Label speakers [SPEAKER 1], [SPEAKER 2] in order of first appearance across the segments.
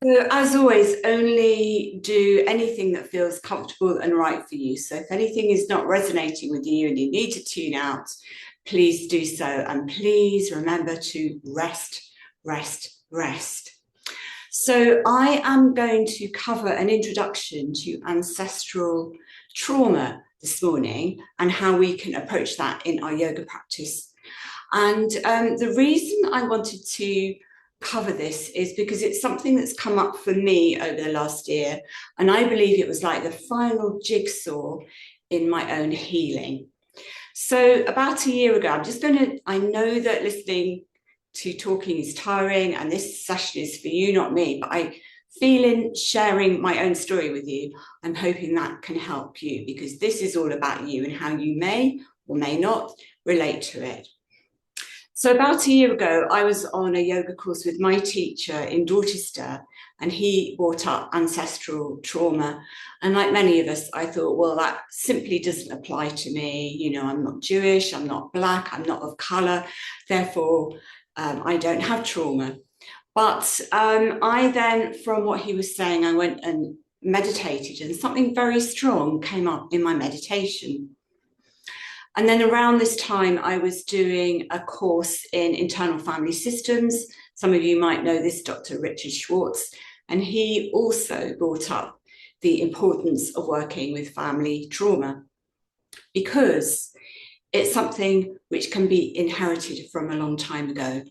[SPEAKER 1] So, as always, only do anything that feels comfortable and right for you. So, if anything is not resonating with you and you need to tune out, please do so. And please remember to rest, rest, rest. So, I am going to cover an introduction to ancestral trauma this morning and how we can approach that in our yoga practice. And the reason I wanted to cover this is because it's something that's come up for me over the last year. And I believe it was like the final jigsaw in my own healing. So, about a year ago, I know that listening to talking is tiring, and this session is for you, not me, but I feel in sharing my own story with you, I'm hoping that can help you because this is all about you and how you may or may not relate to it. So about a year ago, I was on a yoga course with my teacher in Dorchester, and he brought up ancestral trauma. And like many of us, I thought, well, that simply doesn't apply to me. You know, I'm not Jewish, I'm not Black, I'm not of color. Therefore, I don't have trauma. But I then, from what he was saying, I went and meditated, and something very strong came up in my meditation. And then around this time, I was doing a course in internal family systems. Some of you might know this, Dr. Richard Schwartz, and he also brought up the importance of working with family trauma because it's something which can be inherited from a long time ago.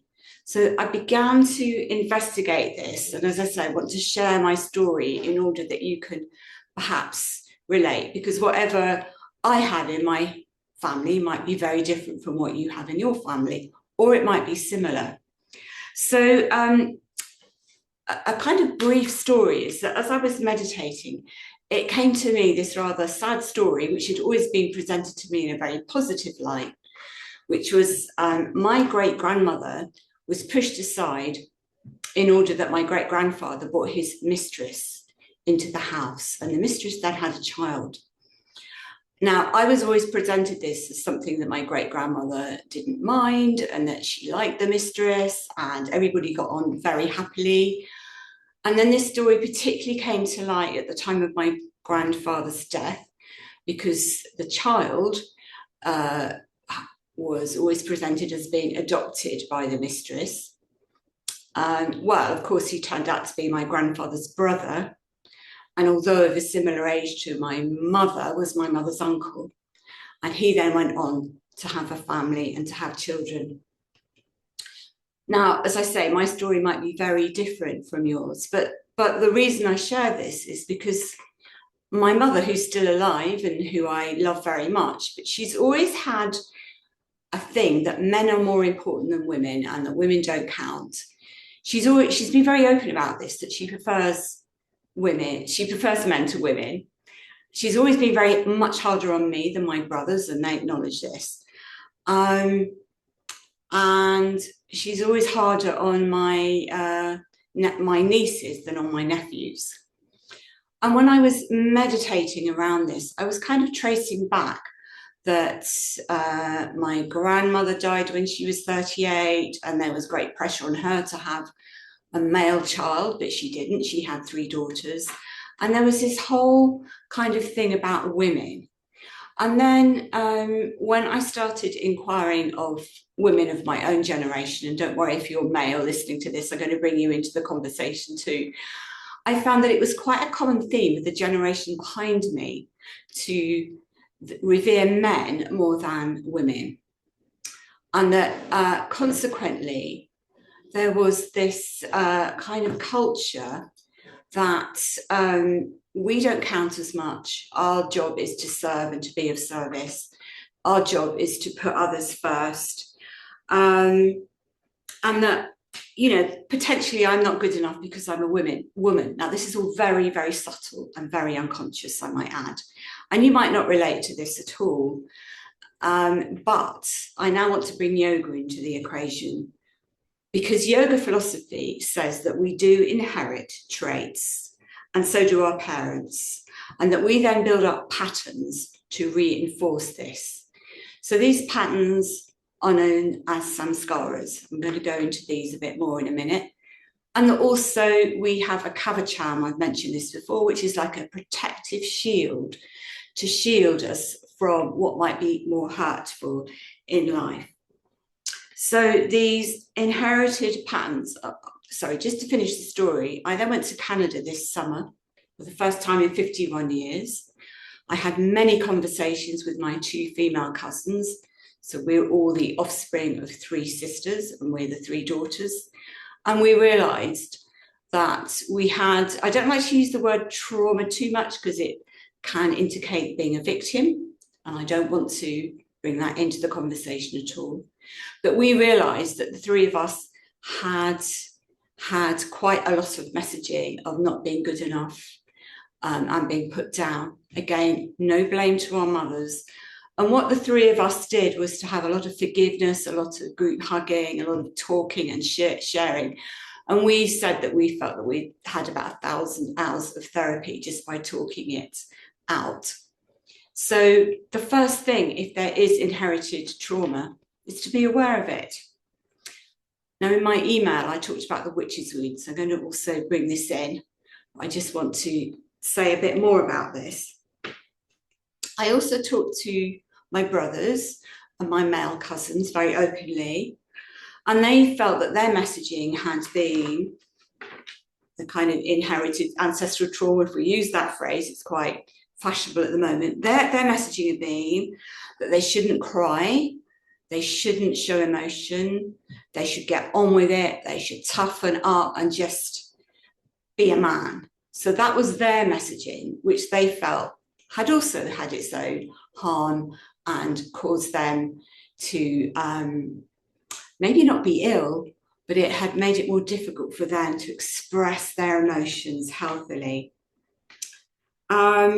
[SPEAKER 1] So I began to investigate this. And as I say, I want to share my story in order that you can perhaps relate, because whatever I had in my family might be very different from what you have in your family, or it might be similar. So a kind of brief story is that as I was meditating, it came to me this rather sad story, which had always been presented to me in a very positive light, which was my great-grandmother was pushed aside in order that my great-grandfather brought his mistress into the house, and the mistress then had a child. Now, I was always presented this as something that my great-grandmother didn't mind and that she liked the mistress and everybody got on very happily. And then this story particularly came to light at the time of my grandfather's death because the child was always presented as being adopted by the mistress. Well, of course, he turned out to be my grandfather's brother. And although of a similar age to my mother, was my mother's uncle. And he then went on to have a family and to have children. Now, as I say, my story might be very different from yours, but the reason I share this is because my mother, who's still alive and who I love very much, but she's always had a thing that men are more important than women and that women don't count. She's been very open about this, that she prefers men to women. She's always been very much harder on me than my brothers, and they acknowledge this. And she's always harder on my nieces than on my nephews. And when I was meditating around this, I was kind of tracing back that my grandmother died when she was 38, and there was great pressure on her to have a male child, but she didn't. She had 3 daughters. And there was this whole kind of thing about women. And then when I started inquiring of women of my own generation, and don't worry if you're male listening to this, I'm going to bring you into the conversation too, I found that it was quite a common theme with the generation behind me to revere men more than women. And that consequently, there was this kind of culture that we don't count as much. Our job is to serve and to be of service. Our job is to put others first. And that, you know, potentially I'm not good enough because I'm a woman. Now, this is all very, very subtle and very unconscious, I might add. And you might not relate to this at all. But I now want to bring yoga into the equation, because yoga philosophy says that we do inherit traits, and so do our parents, and that we then build up patterns to reinforce this. So these patterns are known as samskaras. I'm going to go into these a bit more in a minute. And also we have a kavacham, I've mentioned this before, which is like a protective shield to shield us from what might be more hurtful in life. So these inherited patterns, sorry, just to finish the story, I then went to Canada this summer for the first time in 51 years. I had many conversations with my 2 female cousins. So we're all the offspring of 3 sisters, and we're the 3 daughters. And we realised that we had, I don't like to use the word trauma too much because it can indicate being a victim, and I don't want to bring that into the conversation at all. But we realised that the 3 of us had quite a lot of messaging of not being good enough, and being put down. Again, no blame to our mothers. And what the 3 of us did was to have a lot of forgiveness, a lot of group hugging, a lot of talking and sharing. And we said that we felt that we had about 1,000 hours of therapy just by talking it out. So the first thing, if there is inherited trauma, is to be aware of it. Now, in my email, I talked about the witch's wound, so I'm going to also bring this in. I just want to say a bit more about this. I also talked to my brothers and my male cousins very openly, and they felt that their messaging had been the kind of inherited ancestral trauma. If we use that phrase, it's quite fashionable at the moment. Their messaging had been that they shouldn't cry, they shouldn't show emotion, they should get on with it, they should toughen up and just be a man. So that was their messaging, which they felt had also had its own harm and caused them to maybe not be ill, but it had made it more difficult for them to express their emotions healthily. So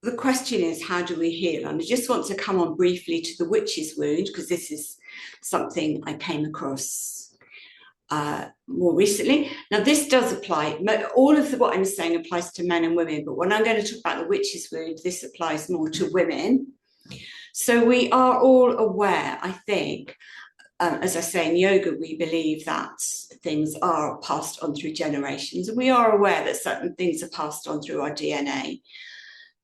[SPEAKER 1] the question is, how do we heal? And I just want to come on briefly to the witch's wound, because this is something I came across more recently. Now, this does apply, all of what I'm saying applies to men and women, but when I'm going to talk about the witch's wound, this applies more to women. So we are all aware, I think, as I say, in yoga, we believe that things are passed on through generations, and we are aware that certain things are passed on through our DNA.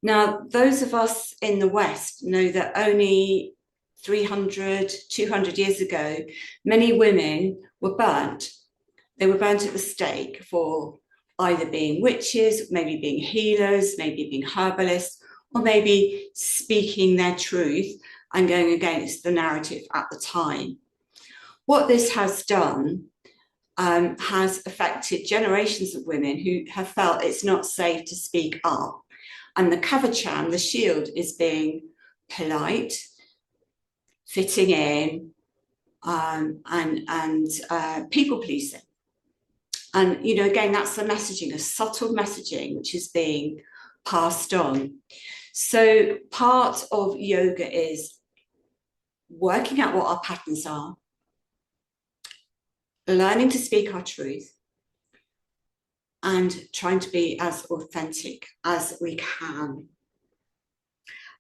[SPEAKER 1] Now, those of us in the West know that only 300, 200 years ago, many women were burnt. They were burnt at the stake for either being witches, maybe being healers, maybe being herbalists, or maybe speaking their truth and going against the narrative at the time. What this has done has affected generations of women who have felt it's not safe to speak up. And the kavacham, the shield, is being polite, fitting in, and people-pleasing. And, you know, again, that's the messaging, a subtle messaging, which is being passed on. So part of yoga is working out what our patterns are, learning to speak our truth, and trying to be as authentic as we can.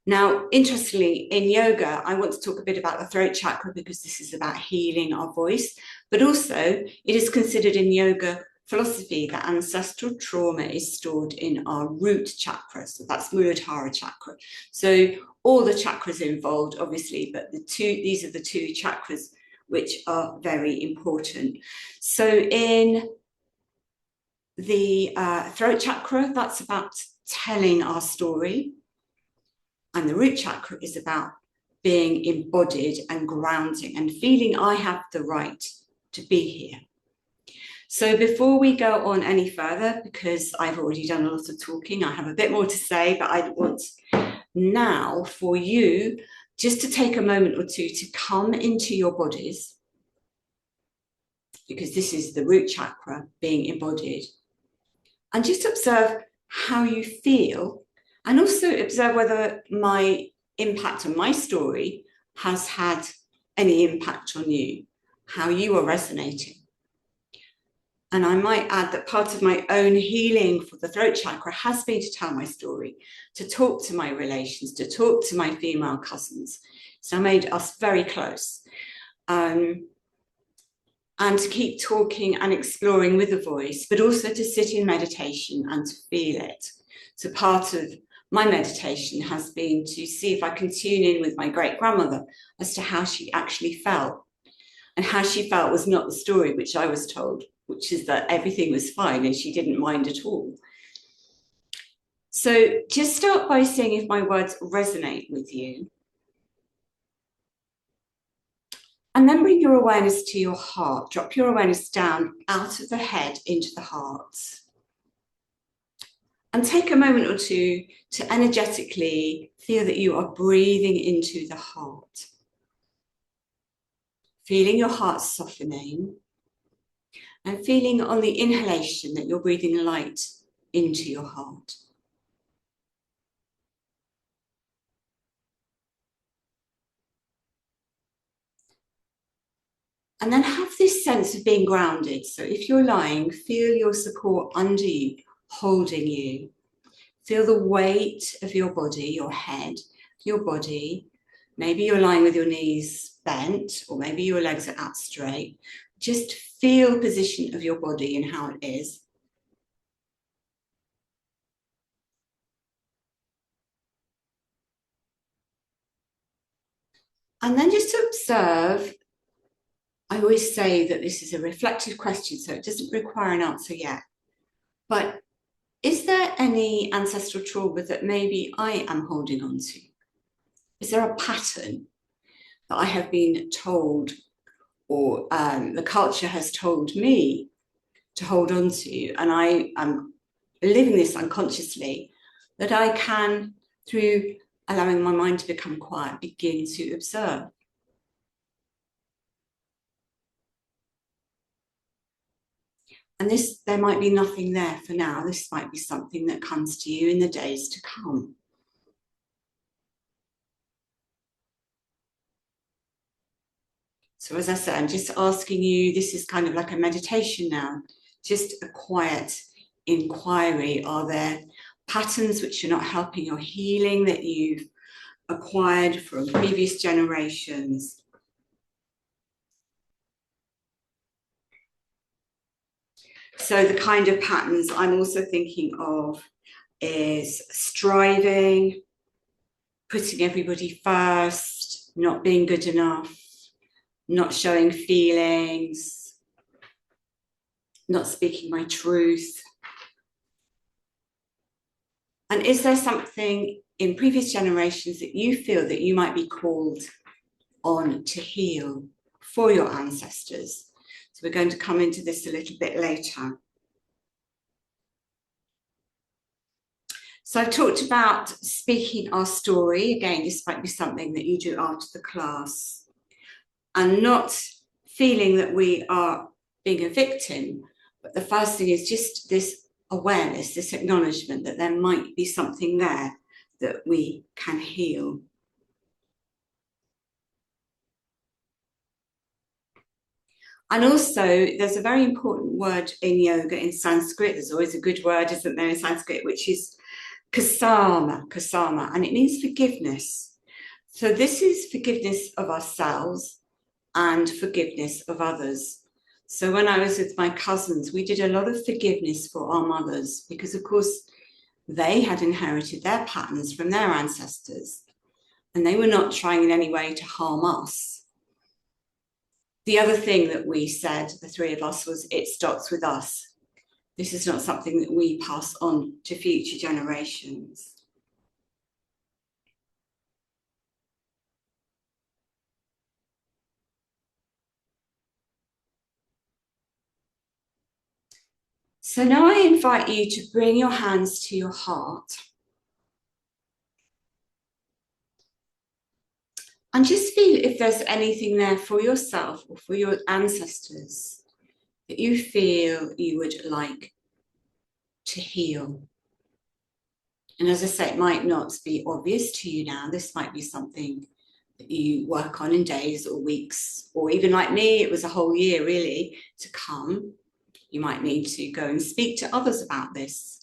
[SPEAKER 1] Now, interestingly, in yoga, I want to talk a bit about the throat chakra because this is about healing our voice, but also it is considered in yoga philosophy that ancestral trauma is stored in our root chakra. So that's Muladhara chakra. So all the chakras are involved, obviously, but these are the 2 chakras which are very important. So in the throat chakra, that's about telling our story. And the root chakra is about being embodied and grounding and feeling I have the right to be here. So before we go on any further, because I've already done a lot of talking, I have a bit more to say, but I want now for you just to take a moment or two to come into your bodies, because this is the root chakra being embodied, and just observe how you feel, and also observe whether my impact on my story has had any impact on you, how you are resonating. And I might add that part of my own healing for the throat chakra has been to tell my story, to talk to my relations, to talk to my female cousins. So I made us very close. and to keep talking and exploring with the voice, but also to sit in meditation and to feel it. So part of my meditation has been to see if I can tune in with my great grandmother as to how she actually felt. And how she felt was not the story which I was told, which is that everything was fine and she didn't mind at all. So just start by seeing if my words resonate with you. And then bring your awareness to your heart. Drop your awareness down out of the head into the heart. And take a moment or two to energetically feel that you are breathing into the heart. Feeling your heart softening. And feeling on the inhalation that you're breathing light into your heart. And then have this sense of being grounded. So if you're lying, feel your support under you, holding you. Feel the weight of your body, your head, your body. Maybe you're lying with your knees bent, or maybe your legs are out straight. Just feel the position of your body and how it is. And then just to observe. I always say that this is a reflective question, so it doesn't require an answer yet. But is there any ancestral trauma that maybe I am holding on to? Is there a pattern that I have been told, or the culture has told me to hold on to, and I am living this unconsciously, that I can, through allowing my mind to become quiet, begin to observe? And there might be nothing there for now. This might be something that comes to you in the days to come. So as I said, I'm just asking you, this is kind of like a meditation now, just a quiet inquiry. Are there patterns which are not helping your healing that you've acquired from previous generations? So the kind of patterns I'm also thinking of is striving, putting everybody first, not being good enough, not showing feelings, not speaking my truth. And is there something in previous generations that you feel that you might be called on to heal for your ancestors? So we're going to come into this a little bit later. So I've talked about speaking our story. Again, this might be something that you do after the class. And not feeling that we are being a victim. But the first thing is just this awareness, this acknowledgement that there might be something there that we can heal. And also, there's a very important word in yoga, in Sanskrit. There's always a good word, isn't there, in Sanskrit, which is kasama, and it means forgiveness. So this is forgiveness of ourselves and forgiveness of others. So when I was with my cousins, we did a lot of forgiveness for our mothers because, of course, they had inherited their patterns from their ancestors and they were not trying in any way to harm us. The other thing that we said, the three of us, was it starts with us. This is not something that we pass on to future generations. So now I invite you to bring your hands to your heart. And just feel if there's anything there for yourself or for your ancestors that you feel you would like to heal. And as I say, it might not be obvious to you now. This might be something that you work on in days or weeks, or even like me, it was a whole year really to come. You might need to go and speak to others about this.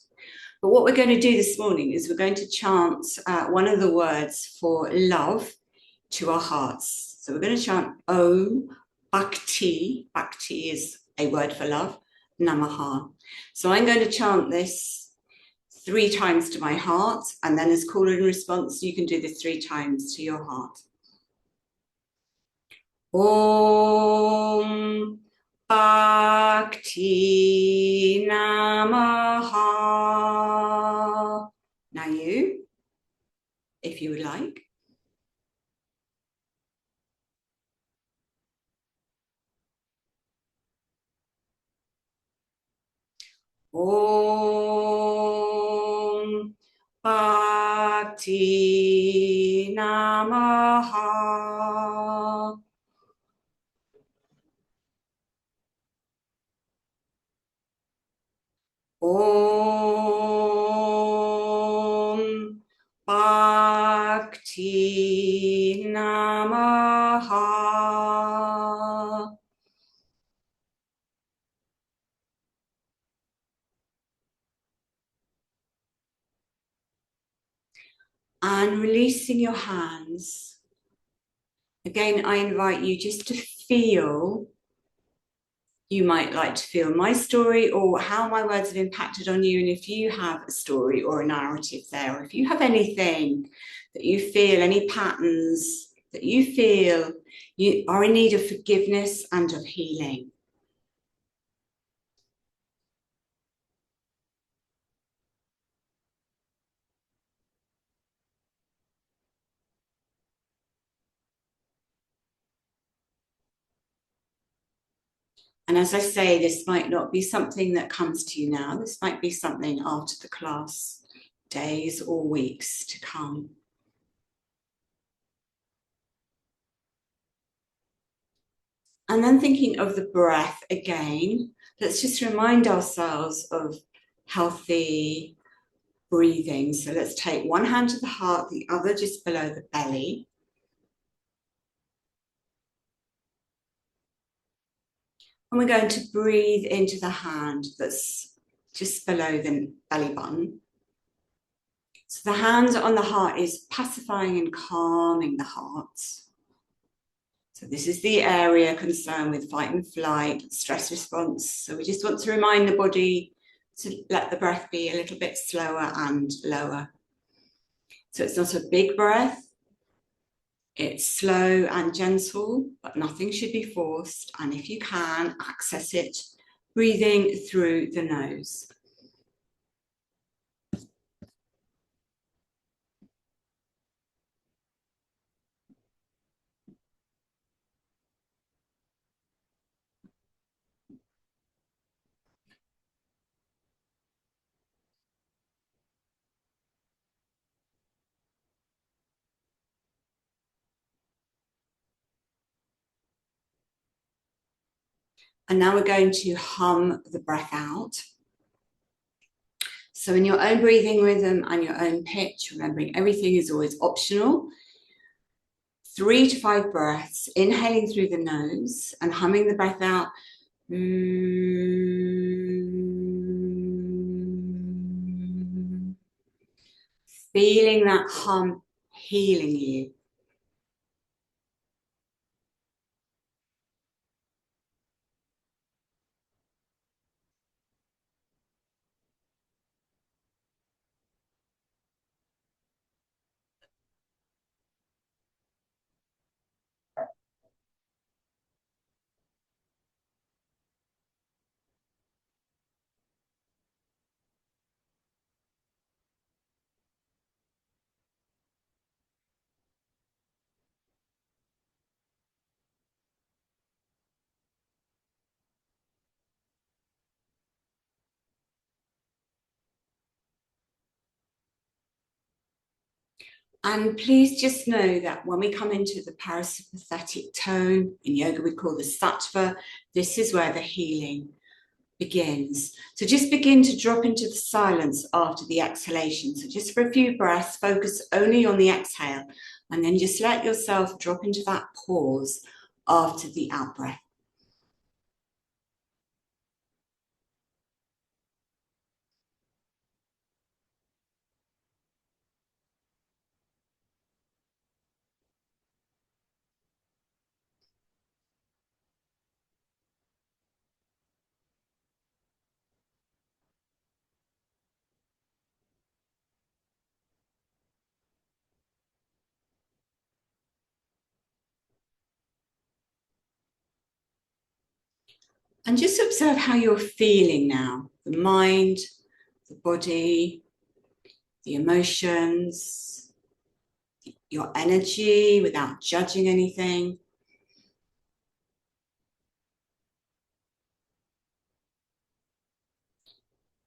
[SPEAKER 1] But what we're going to do this morning is we're going to chant one of the words for love to our hearts. So we're going to chant Om Bhakti. Bhakti is a word for love. Namaha. So I'm going to chant this 3 times to my heart, and then as call and response, you can do this 3 times to your heart. Om Bhakti Namaha. Now you, if you would like. Om Bhakti Namaha. Om Bhakti Namaha. And releasing your hands. Again, I invite you just to feel. You might like to feel my story or how my words have impacted on you. And if you have a story or a narrative there, or if you have anything that you feel, any patterns that you feel you are in need of forgiveness and of healing. And as I say, this might not be something that comes to you now. This might be something after the class, days or weeks to come. And then thinking of the breath again, let's just remind ourselves of healthy breathing. So let's take one hand to the heart, the other just below the belly. And we're going to breathe into the hand that's just below the belly button. So the hand on the heart is pacifying and calming the heart. So this is the area concerned with fight and flight, stress response. So we just want to remind the body to let the breath be a little bit slower and lower. So it's not a big breath. It's slow and gentle, but nothing should be forced. And if you can, access it, breathing through the nose. And now we're going to hum the breath out. So in your own breathing rhythm and your own pitch, remembering everything is always optional. 3 to 5 breaths, inhaling through the nose and humming the breath out. Feeling that hum healing you. And please just know that when we come into the parasympathetic tone, in yoga we call this sattva, this is where the healing begins. So just begin to drop into the silence after the exhalation. So just for a few breaths, focus only on the exhale, and then just let yourself drop into that pause after the out breath. And just observe how you're feeling now, the mind, the body, the emotions, your energy without judging anything.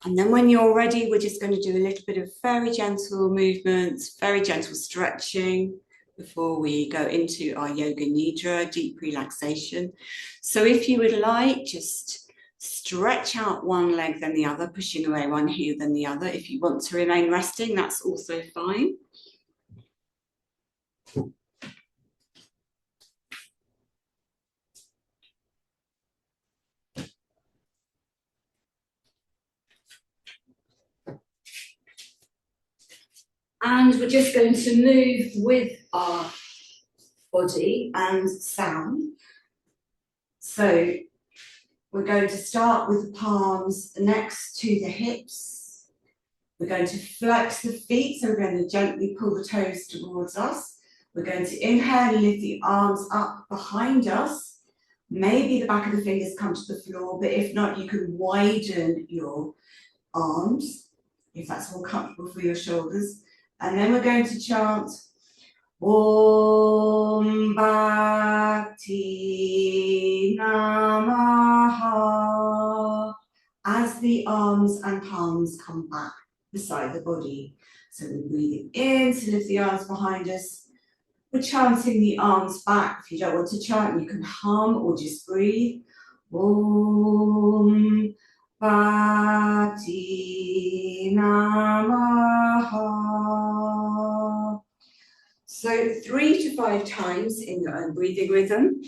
[SPEAKER 1] And then when you're ready, we're just going to do a little bit of very gentle movements, very gentle stretching before we go into our yoga nidra, deep relaxation. So if you would like, just stretch out one leg then the other, pushing away one heel then the other. If you want to remain resting, that's also fine. And we're just going to move with our body and sound. So we're going to start with the palms next to the hips. We're going to flex the feet, so we're going to gently pull the toes towards us. We're going to inhale and lift the arms up behind us. Maybe the back of the fingers come to the floor, but if not, you can widen your arms, if that's more comfortable for your shoulders. And then we're going to chant Om Bhakti Namaha as the arms and palms come back beside the body. So we're breathing in to lift the arms behind us. We're chanting the arms back. If you don't want to chant, you can hum or just breathe. Om Bhakti Namaha. So 3 to 5 times in your own breathing rhythm.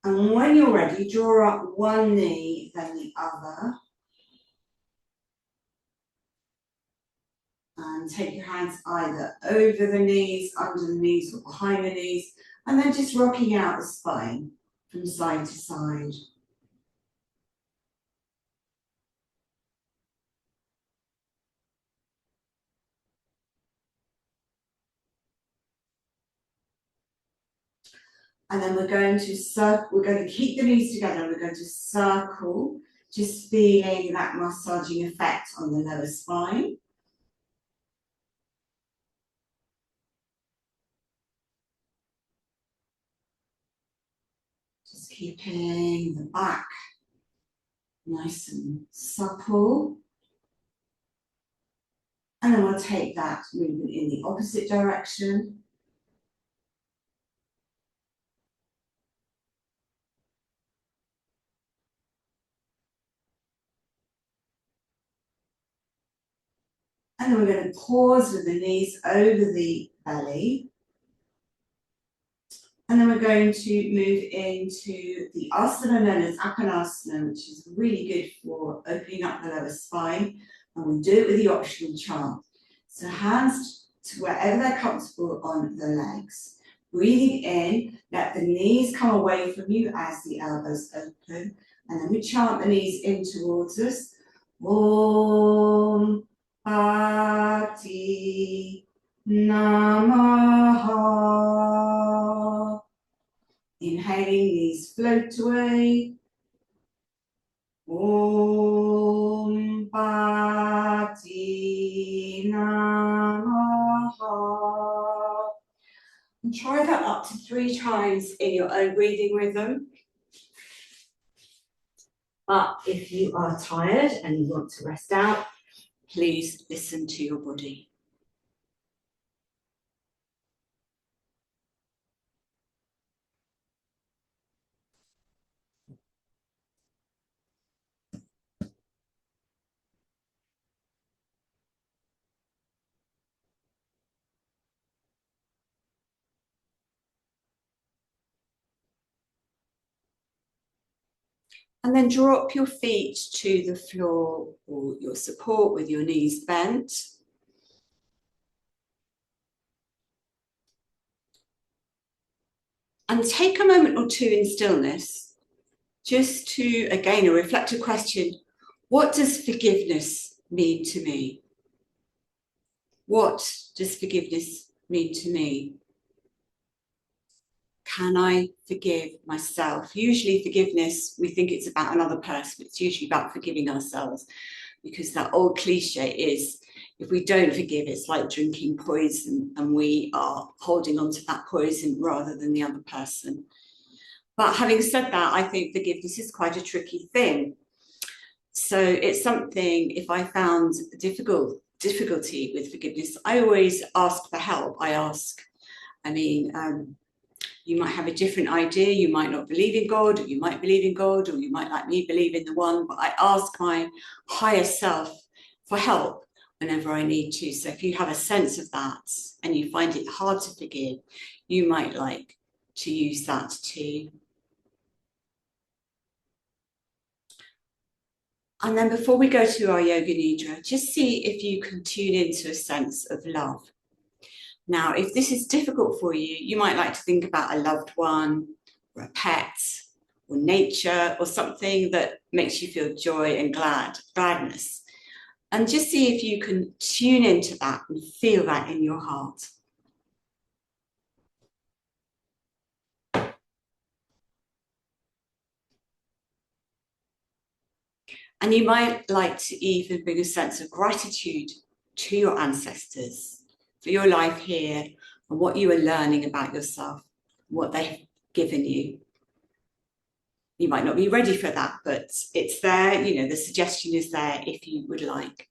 [SPEAKER 1] And when you're ready, draw up one knee, then the other. And take your hands either over the knees, under the knees, or behind the knees. And then just rocking out the spine from side to side. And then we're going to circle, we're going to keep the knees together, and we're going to circle, just feeling that massaging effect on the lower spine. Just keeping the back nice and supple. And then we'll take that movement in the opposite direction. And then we're going to pause with the knees over the belly. And then we're going to move into the asana known as Apanasana, which is really good for opening up the lower spine. And we'll do it with the optional chant. So hands to wherever they're comfortable on the legs. Breathing in, let the knees come away from you as the elbows open. And then we chant the knees in towards us. Om Bhakti Namaha. Inhaling, knees float away. Om Bhakti Namaha. And try that up to 3 times in your own breathing rhythm. But if you are tired and you want to rest out, please listen to your body. And then drop your feet to the floor or your support with your knees bent. And take a moment or two in stillness just to, again, a reflective question. What does forgiveness mean to me? What does forgiveness mean to me? Can I forgive myself? Usually forgiveness, we think it's about another person. It's usually about forgiving ourselves, because that old cliche is, if we don't forgive, it's like drinking poison and we are holding on to that poison rather than the other person. But having said that, I think forgiveness is quite a tricky thing. So it's something, if I found difficulty with forgiveness, I always ask for help. You might have a different idea. You might not believe in God, or you might believe in God, or you might, like me, believe in the one. But I ask my higher self for help whenever I need to. So if you have a sense of that and you find it hard to forgive, you might like to use that too. And then before we go to our yoga nidra, just see if you can tune into a sense of love. Now, if this is difficult for you, you might like to think about a loved one or a pet or nature or something that makes you feel joy and gladness. And just see if you can tune into that and feel that in your heart. And you might like to even bring a sense of gratitude to your ancestors for your life here and what you are learning about yourself, what they've given you. You might not be ready for that, but it's there, the suggestion is there if you would like.